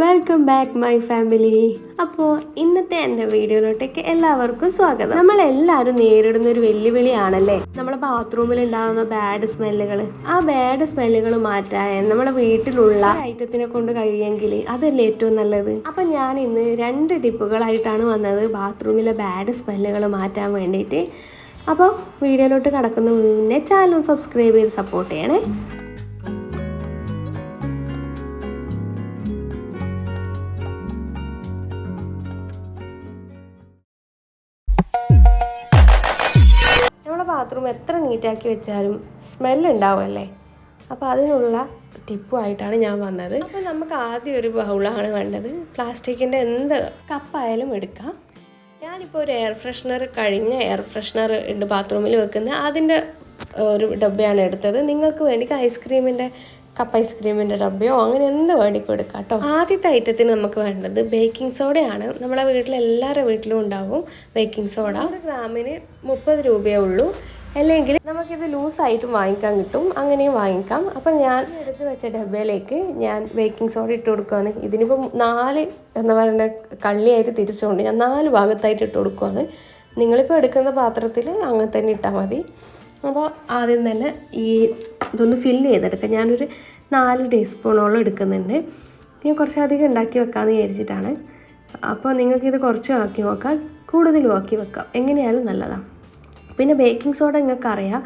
Welcome back my family. അപ്പോൾ ഇന്നത്തെ എൻ്റെ വീഡിയോയിലോട്ടേക്ക് എല്ലാവർക്കും സ്വാഗതം. നമ്മളെല്ലാവരും നേരിടുന്ന ഒരു വെല്ലുവിളിയാണല്ലേ നമ്മളെ ബാത്റൂമിൽ ഉണ്ടാകുന്ന ബാഡ് സ്മെല്ലുകൾ. ആ ബാഡ് സ്മെല്ലുകൾ മാറ്റാൻ നമ്മളെ വീട്ടിലുള്ള ഐറ്റത്തിനെ കൊണ്ട് കഴിയുമെങ്കിൽ അതല്ലേ ഏറ്റവും നല്ലത്. അപ്പം ഞാൻ ഇന്ന് 2 ടിപ്പുകളായിട്ടാണ് വന്നത് ബാത്റൂമിലെ ബാഡ് സ്മെല്ലുകൾ മാറ്റാൻ വേണ്ടിയിട്ട്. അപ്പോൾ വീഡിയോയിലോട്ട് കടക്കുന്ന മുന്നേ ചാനൽ സബ്സ്ക്രൈബ് ചെയ്ത് സപ്പോർട്ട് ചെയ്യണേ. നമ്മളെ ബാത്റൂം എത്ര നീറ്റാക്കി വെച്ചാലും സ്മെല്ലുണ്ടാവുമല്ലേ. അപ്പോൾ അതിനുള്ള ടിപ്പുമായിട്ടാണ് ഞാൻ വന്നത്. അപ്പോൾ നമുക്ക് ആദ്യം ഒരു ബൗളാണ് വേണ്ടത്. പ്ലാസ്റ്റിക്കിൻ്റെ എന്ത് കപ്പായാലും എടുക്കാം. ഞാനിപ്പോൾ ഒരു എയർ ഫ്രഷ്നർ, കഴിഞ്ഞ എയർ ഫ്രഷ്നർ ഉണ്ട് ബാത്റൂമിൽ വെക്കുന്നത്, അതിൻ്റെ ഒരു ഡബ്ബയാണ് എടുത്തത്. നിങ്ങൾക്ക് വേണ്ടി കപ്പ് ഐസ്ക്രീമിൻ്റെ ഡബ്ബയോ അങ്ങനെ എന്ത് വേണ്ടിക്കും എടുക്കാം കേട്ടോ. ആദ്യത്തെ ഐറ്റത്തിന് നമുക്ക് വേണ്ടത് ബേക്കിംഗ് സോഡയാണ്. നമ്മളെ എല്ലാവരുടെ വീട്ടിലും ഉണ്ടാവും ബേക്കിംഗ് സോഡ. 100 ഗ്രാമിന് 30 രൂപയേ ഉള്ളൂ. അല്ലെങ്കിൽ നമുക്കിത് ലൂസായിട്ടും വാങ്ങിക്കാൻ കിട്ടും, അങ്ങനെയും വാങ്ങിക്കാം. അപ്പം ഞാൻ എടുത്ത് വെച്ച ഡബ്ബയിലേക്ക് ഞാൻ ബേക്കിംഗ് സോഡ ഇട്ട് കൊടുക്കുകയാണ്. ഇതിനിപ്പോൾ 4 എന്താ പറയുക കള്ളിയായിട്ട് തിരിച്ചുകൊണ്ട് ഞാൻ 4 ഭാഗത്തായിട്ട് ഇട്ട് കൊടുക്കുകയാണ്. നിങ്ങളിപ്പോൾ എടുക്കുന്ന പാത്രത്തിൽ അങ്ങനെ തന്നെ ഇട്ടാൽ മതി. അപ്പോൾ ആദ്യം തന്നെ ഇതൊന്ന് ഫില്ല് ചെയ്തെടുക്കാം. ഞാനൊരു 4 ടീസ്പൂണോളം എടുക്കുന്നുണ്ട്. ഞാൻ കുറച്ചധികം ഉണ്ടാക്കി വെക്കാമെന്ന് വിചാരിച്ചിട്ടാണ്. അപ്പോൾ നിങ്ങൾക്കിത് കുറച്ച് ആക്കി നോക്കാം, കൂടുതലും ആക്കി വെക്കാം, എങ്ങനെയായാലും നല്ലതാണ്. പിന്നെ ബേക്കിംഗ് സോഡ നിങ്ങൾക്കറിയാം,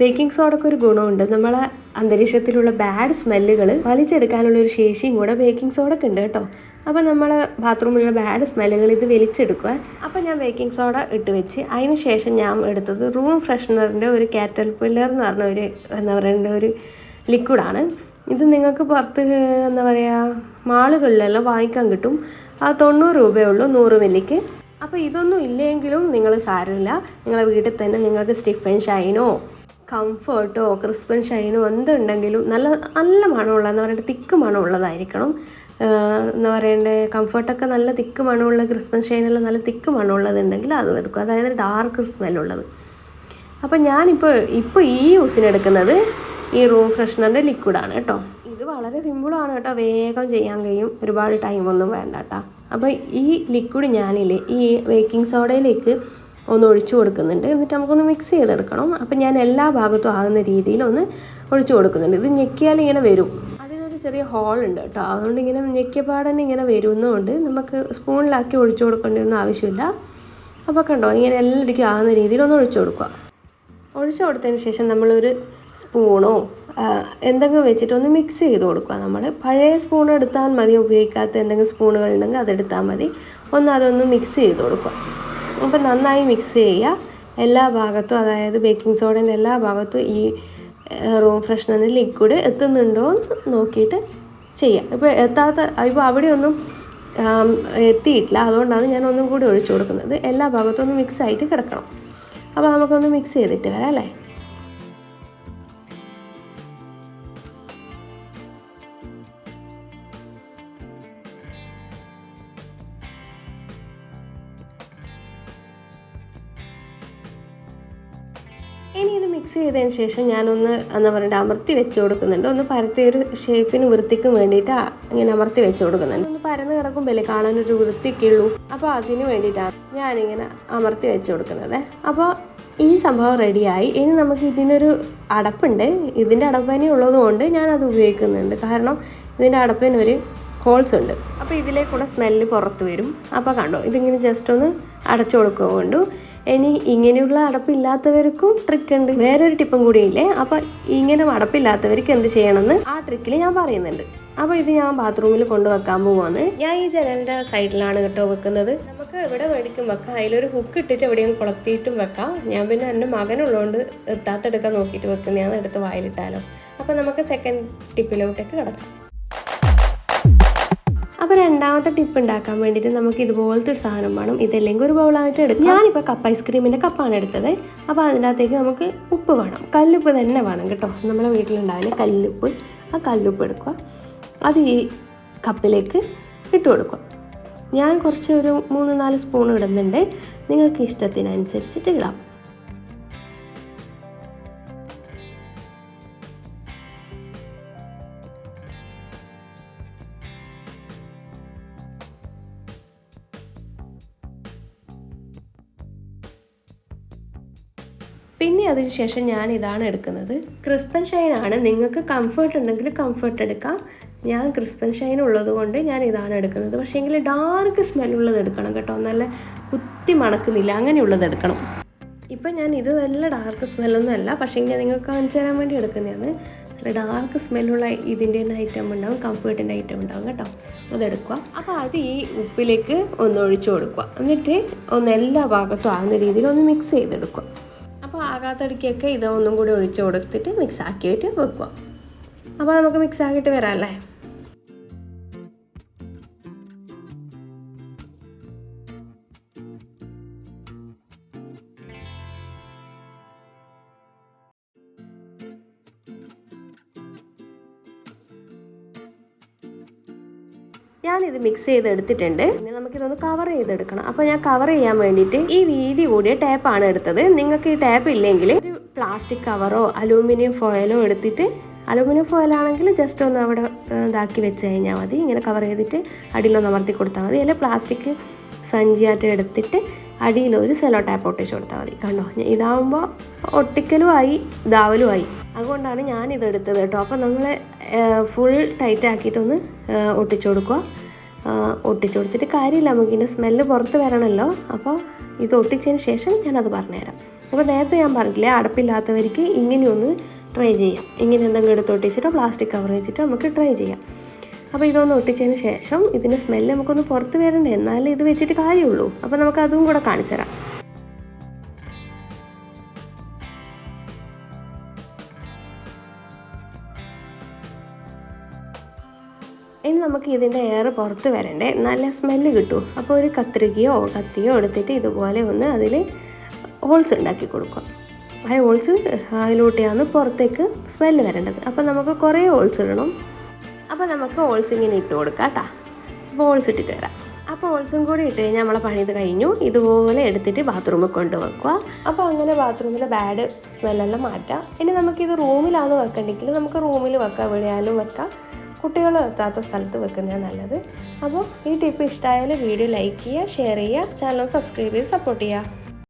ബേക്കിംഗ് സോഡയ്ക്ക് ഒരു ഗുണമുണ്ട്. നമ്മളെ അന്തരീക്ഷത്തിലുള്ള ബാഡ് സ്മെല്ലുകൾ വലിച്ചെടുക്കാനുള്ളൊരു ശേഷിയും കൂടെ ബേക്കിംഗ് സോഡയ്ക്ക് ഉണ്ട് കേട്ടോ. അപ്പോൾ നമ്മൾ ബാത്റൂമിലുള്ള ബാഡ് സ്മെല്ലുകൾ ഇത് വലിച്ചെടുക്കുക. അപ്പോൾ ഞാൻ ബേക്കിംഗ് സോഡ ഇട്ട് വെച്ച് അതിന് ശേഷം ഞാൻ എടുത്തത് റൂം ഫ്രഷ്നറിൻ്റെ ഒരു കാറ്റർപില്ലർ എന്ന് പറഞ്ഞ ഒരു ലിക്വിഡാണ്. ഇത് നിങ്ങൾക്ക് പുറത്ത് എന്താ പറയുക മാളുകളിലെല്ലാം വാങ്ങിക്കാൻ കിട്ടും. ആ 90 രൂപയേ ഉള്ളൂ 100 മില്ലിക്ക്. അപ്പോൾ ഇതൊന്നും ഇല്ലെങ്കിലും നിങ്ങൾ സാരമില്ല, നിങ്ങളെ വീട്ടിൽ തന്നെ നിങ്ങൾക്ക് സ്റ്റിഫൻ ഷൈനോ കംഫർട്ടോ ക്രിസ്പൻ ഷൈനോ എന്തുണ്ടെങ്കിലും നല്ല മണമുള്ള എന്താ പറയുക തിക്ക് മണമുള്ളതായിരിക്കണം. എന്താ പറയണ്ടേ കംഫർട്ടൊക്കെ നല്ല തിക്ക് മണമുള്ള, ക്രിസ്പൻ ഷൈനെല്ലാം നല്ല തിക്ക് മണമുള്ളതുണ്ടെങ്കിൽ അത് എടുക്കും, അതായത് ഡാർക്ക് സ്മെല്ലുള്ളത്. അപ്പോൾ ഞാനിപ്പോൾ ഈ യൂസിനെടുക്കുന്നത് ഈ റൂം ഫ്രഷ്നറിൻ്റെ ലിക്വിഡാണ് കേട്ടോ. ഇത് വളരെ സിമ്പിളാണ് കേട്ടോ, വേഗം ചെയ്യാൻ കഴിയും, ഒരുപാട് ടൈമൊന്നും വേണ്ട കേട്ടോ. അപ്പോൾ ഈ ലിക്വിഡ് ഞാനില്ലേ ഈ ബേക്കിംഗ് സോഡയിലേക്ക് ഒന്ന് ഒഴിച്ചു കൊടുക്കുന്നുണ്ട്. എന്നിട്ട് നമുക്കൊന്ന് മിക്സ് ചെയ്തെടുക്കണം. അപ്പം ഞാൻ എല്ലാ ഭാഗത്തും ആകുന്ന രീതിയിൽ ഒന്ന് ഒഴിച്ചു കൊടുക്കുന്നുണ്ട്. ഇത് ഞെക്കിയാൽ ഇങ്ങനെ വരും, അതിനൊരു ചെറിയ ഹോൾ ഉണ്ട് കേട്ടോ. അതുകൊണ്ട് ഇങ്ങനെ ഞെക്കിയപാടന്നെ ഇങ്ങനെ വരുന്നതുകൊണ്ട് നമുക്ക് സ്പൂണിലാക്കി ഒഴിച്ചു കൊടുക്കേണ്ടതൊന്നും ആവശ്യമില്ല. അപ്പോൾ കണ്ടോ ഇങ്ങനെ എല്ലായിടയ്ക്കും ആകുന്ന രീതിയിൽ ഒന്ന് ഒഴിച്ചു കൊടുക്കുക. ഒഴിച്ചു കൊടുത്തതിന് ശേഷം നമ്മളൊരു സ്പൂണോ എന്തെങ്കിലും വെച്ചിട്ടൊന്ന് മിക്സ് ചെയ്ത് കൊടുക്കുക. നമ്മൾ പഴയ സ്പൂൺ എടുത്താൽ മതി, ഉപയോഗിക്കാത്ത എന്തെങ്കിലും സ്പൂണുകൾ ഉണ്ടെങ്കിൽ അതെടുത്താൽ മതി. അതൊന്ന് മിക്സ് ചെയ്ത് കൊടുക്കുക. അപ്പോൾ നന്നായി മിക്സ് ചെയ്യുക എല്ലാ ഭാഗത്തും, അതായത് ബേക്കിംഗ് സോഡേൻ്റെ എല്ലാ ഭാഗത്തും ഈ റൂം ഫ്രഷ്നറിൻ്റെ ലിക്വിഡ് എത്തുന്നുണ്ടോ എന്ന് നോക്കിയിട്ട് ചെയ്യാം. ഇപ്പോൾ അവിടെയൊന്നും എത്തിയിട്ടില്ല, അതുകൊണ്ടാണ് ഞാൻ ഒന്നും കൂടി ഒഴിച്ചു കൊടുക്കുന്നത്. എല്ലാ ഭാഗത്തും ഒന്ന് മിക്സ് ആയിട്ട് കിടക്കണം. അപ്പോൾ നമുക്കൊന്ന് മിക്സ് ചെയ്തിട്ട് വരാം അല്ലേ. ഇനി ഇത് മിക്സ് ചെയ്തതിന് ശേഷം ഞാനൊന്ന് എന്താ പറയുക അമർത്തി വെച്ച് കൊടുക്കുന്നുണ്ട്. ഒന്ന് പരത്തി ഒരു ഷേപ്പിന് വൃത്തിക്കും വേണ്ടിയിട്ട് ഇങ്ങനെ അമർത്തി വെച്ച് കൊടുക്കുന്നുണ്ട്. ഒന്ന് പരന്ന് കിടക്കുമ്പോഴല്ലേ കാണാനൊരു വൃത്തിക്കുള്ളൂ. അപ്പോൾ അതിന് വേണ്ടിയിട്ടാണ് ഞാനിങ്ങനെ അമർത്തി വെച്ച് കൊടുക്കുന്നത്. അപ്പോൾ ഈ സംഭവം റെഡിയായി. ഇനി നമുക്ക് ഇതിനൊരു അടപ്പുണ്ട്. ഇതിൻ്റെ അടപ്പനി ഉള്ളതുകൊണ്ട് ഞാനത് ഉപയോഗിക്കുന്നുണ്ട്. കാരണം ഇതിൻ്റെ അടപ്പിനൊരു ഹോൾസ് ഉണ്ട്. അപ്പോൾ ഇതിലേക്കൂടെ സ്മെല്ല് പുറത്ത് വരും. അപ്പോൾ കണ്ടോ ഇതിങ്ങനെ ജസ്റ്റ് ഒന്ന് അടച്ചു കൊടുക്കുകൊണ്ടു. ഇനി ഇങ്ങനെയുള്ള അടപ്പില്ലാത്തവർക്കും ട്രിക്ക് ഉണ്ട്, വേറൊരു ടിപ്പും കൂടിയില്ലേ. അപ്പോൾ ഇങ്ങനെ അടപ്പില്ലാത്തവർക്ക് എന്ത് ചെയ്യണമെന്ന് ആ ട്രിക്കിൽ ഞാൻ പറയുന്നുണ്ട്. അപ്പോൾ ഇത് ഞാൻ ബാത്റൂമിൽ കൊണ്ടുവെക്കാൻ പോവാണ്. ഞാൻ ഈ ജനലിൻ്റെ സൈഡിലാണ് കേട്ടോ വെക്കുന്നത്. നമുക്ക് എവിടെ മേടിക്കും വെക്കാം, അതിലൊരു ഹുക്ക് ഇട്ടിട്ട് എവിടെയും കൊളത്തിയിട്ടും വെക്കാം. ഞാൻ പിന്നെ എൻ്റെ മകനുള്ളതുകൊണ്ട് എത്താത്തെടുക്കാൻ നോക്കിയിട്ട് വെക്കുന്നതാണ്, എടുത്ത് വായിലിട്ടാലോ. അപ്പോൾ നമുക്ക് സെക്കൻഡ് ടിപ്പിലോട്ടേക്ക് കിടക്കാം. അപ്പോൾ രണ്ടാമത്തെ ടിപ്പ് ഉണ്ടാക്കാൻ വേണ്ടിയിട്ട് നമുക്ക് ഇതുപോലത്തെ ഒരു സാധനം വേണം. ഇതല്ലെങ്കിൽ ഒരു ബൗളായിട്ട് എടുക്കാം. ഞാനിപ്പോൾ കപ്പ് ഐസ്ക്രീമിൻ്റെ കപ്പാണ് എടുത്തത്. അപ്പോൾ അതിനകത്തേക്ക് നമുക്ക് ഉപ്പ് വേണം, കല്ലുപ്പ് തന്നെ വേണം കേട്ടോ. നമ്മളെ വീട്ടിലുണ്ടാവില്ല കല്ലുപ്പ്, ആ കല്ലുപ്പ് എടുക്കുക. അത് ഈ കപ്പിലേക്ക് ഇട്ട് കൊടുക്കുക. ഞാൻ ഒരു 3-4 സ്പൂൺ ഇടുന്നുണ്ട്, നിങ്ങൾക്ക് ഇഷ്ടത്തിനനുസരിച്ചിട്ട് ഇടാം. പിന്നെ അതിന് ശേഷം ഞാൻ ഇതാണ് എടുക്കുന്നത്. ക്രിസ്പ് ആൻഡ് ഷൈൻ ആണ്. നിങ്ങൾക്ക് കംഫർട്ട് ഉണ്ടെങ്കിൽ കംഫർട്ട് എടുക്കാം. ഞാൻ ക്രിസ്പ് ആൻഡ് ഷൈൻ ഉള്ളത് കൊണ്ട് ഞാൻ ഇതാണ് എടുക്കുന്നത്. പക്ഷേ എങ്കിൽ ഡാർക്ക് സ്മെല്ലുള്ളത് എടുക്കണം കേട്ടോ, നല്ല കുത്തി മണക്കുന്നില്ല അങ്ങനെയുള്ളത് എടുക്കണം. ഇപ്പം ഞാൻ ഇത് നല്ല ഡാർക്ക് സ്മെല്ലൊന്നും അല്ല, പക്ഷേ എങ്കിൽ നിങ്ങൾക്ക് കാണിച്ചു തരാൻ വേണ്ടി എടുക്കുന്നതാണ്. നല്ല ഡാർക്ക് സ്മെല്ലുള്ള ഇതിൻ്റെ തന്നെ ഐറ്റം ഉണ്ടാവും, കംഫർട്ടിൻ്റെ ഐറ്റം ഉണ്ടാവും കേട്ടോ, അതെടുക്കുക. അപ്പോൾ അത് ഈ ഉപ്പിലേക്ക് ഒന്ന് ഒഴിച്ചു കൊടുക്കുക. എന്നിട്ട് ഒന്ന് എല്ലാ ഭാഗത്തും ആകുന്ന രീതിയിൽ ഒന്ന് മിക്സ് ചെയ്തെടുക്കുക. അപ്പോൾ ആകാത്തടിക്കൊക്കെ ഇത് ഒന്നും കൂടി ഒഴിച്ച് കൊടുത്തിട്ട് മിക്സ് ആക്കിയിട്ട് വെക്കുക. അപ്പോൾ നമുക്ക് മിക്സ് ആക്കിയിട്ട് വരാം അല്ലേ. ഞാനിത് മിക്സ് ചെയ്തെടുത്തിട്ടുണ്ട്. പിന്നെ നമുക്കിതൊന്ന് കവർ ചെയ്തെടുക്കണം. അപ്പോൾ ഞാൻ കവർ ചെയ്യാൻ വേണ്ടിയിട്ട് ഈ വീതി കൂടിയ ടേപ്പാണ് എടുത്തത്. നിങ്ങൾക്ക് ഈ ടേപ്പ് ഇല്ലെങ്കിൽ ഒരു പ്ലാസ്റ്റിക് കവറോ അലൂമിനിയം ഫോയിലോ എടുത്തിട്ട്, അലൂമിനിയം ഫോയിലാണെങ്കിൽ ജസ്റ്റ് ഒന്ന് അവിടെ ഇതാക്കി വെച്ച് കഴിഞ്ഞാൽ മതി. ഇങ്ങനെ കവർ ചെയ്തിട്ട് അടിയിലൊന്ന് അമർത്തി കൊടുത്താൽ മതി. അല്ലെങ്കിൽ പ്ലാസ്റ്റിക് സഞ്ചിയായിട്ട് എടുത്തിട്ട് അടിയിലൊരു സെലോ ടാപ്പ് ഒട്ടിച്ച് കൊടുത്താൽ മതി. കണ്ടോ, ഇതാവുമ്പോൾ ഒട്ടിക്കലും ആയി ഇതാവലും ആയി. അതുകൊണ്ടാണ് ഞാനിത് എടുത്തത് കേട്ടോ. അപ്പോൾ നമ്മൾ ഫുൾ ടൈറ്റ് ആക്കിയിട്ടൊന്ന് ഒട്ടിച്ചു കൊടുക്കുക. ഒട്ടിച്ചു കൊടുത്തിട്ട് കാര്യമില്ല, നമുക്കിതിൻ്റെ സ്മെല്ല് പുറത്ത് വരണമല്ലോ. അപ്പോൾ ഇത് ഒട്ടിച്ചതിന് ശേഷം ഞാനത് പറഞ്ഞുതരാം. അപ്പോൾ നേരത്തെ ഞാൻ പറഞ്ഞില്ലേ, അടപ്പില്ലാത്തവർക്ക് ഇങ്ങനെയൊന്ന് ട്രൈ ചെയ്യാം. ഇങ്ങനെ എന്തെങ്കിലും എടുത്ത് ഒട്ടിച്ചിട്ടോ പ്ലാസ്റ്റിക് കവർ വെച്ചിട്ടോ നമുക്ക് ട്രൈ ചെയ്യാം. അപ്പോൾ ഇതൊന്ന് ഒട്ടിച്ചതിന് ശേഷം ഇതിൻ്റെ സ്മെല്ല് നമുക്കൊന്ന് പുറത്ത് വരണ്ടേ, എന്നാലേ ഇത് വെച്ചിട്ട് കാര്യമുള്ളൂ. അപ്പോൾ നമുക്ക് അതും കൂടെ കാണിച്ചു തരാം. ഇനി നമുക്ക് ഇതിൻ്റെ എയർ പുറത്ത് വരണ്ടേ, നല്ല സ്മെല്ല് കിട്ടും. അപ്പോൾ ഒരു കത്രികയോ കത്തിയോ എടുത്തിട്ട് ഇതുപോലെ ഒന്ന് അതിൽ ഹോൾസ് ഉണ്ടാക്കി കൊടുക്കുക. ആ ഹോൾസ് അതിലൂട്ടിയാണ് പുറത്തേക്ക് സ്മെല്ല് വരേണ്ടത്. അപ്പോൾ നമുക്ക് കുറേ ഹോൾസ് ഇടണം. അപ്പോൾ നമുക്ക് ഹോൾസ് ഇങ്ങനെ ഇട്ട് കൊടുക്കാം കേട്ടോ. അപ്പോൾ ഹോൾസ് ഇട്ടിട്ട് വരാം. അപ്പോൾ ഹോൾസും കൂടി ഇട്ട് കഴിഞ്ഞാൽ നമ്മളെ പണി ഇത് കഴിഞ്ഞു. ഇതുപോലെ എടുത്തിട്ട് ബാത്റൂമിൽ കൊണ്ട് വെക്കുക. അപ്പോൾ അങ്ങനെ ബാത്റൂമിലെ ബാഡ് സ്മെല്ലെല്ലാം മാറ്റാം. ഇനി നമുക്കിത് റൂമിലാണ് വെക്കണ്ടെങ്കിൽ നമുക്ക് റൂമിൽ വെക്കാം, എവിടെയായാലും വെക്കാം. കുട്ടികൾ എത്താത്ത സ്ഥലത്ത് വെക്കുന്നതാണ് നല്ലത്. അപ്പോൾ ഈ ടിപ്പ് ഇഷ്ടമായാൽ വീഡിയോ ലൈക്ക് ചെയ്യുക, ഷെയർ ചെയ്യുക, ചാനൽ സബ്സ്ക്രൈബ് ചെയ്ത് സപ്പോർട്ട് ചെയ്യുക.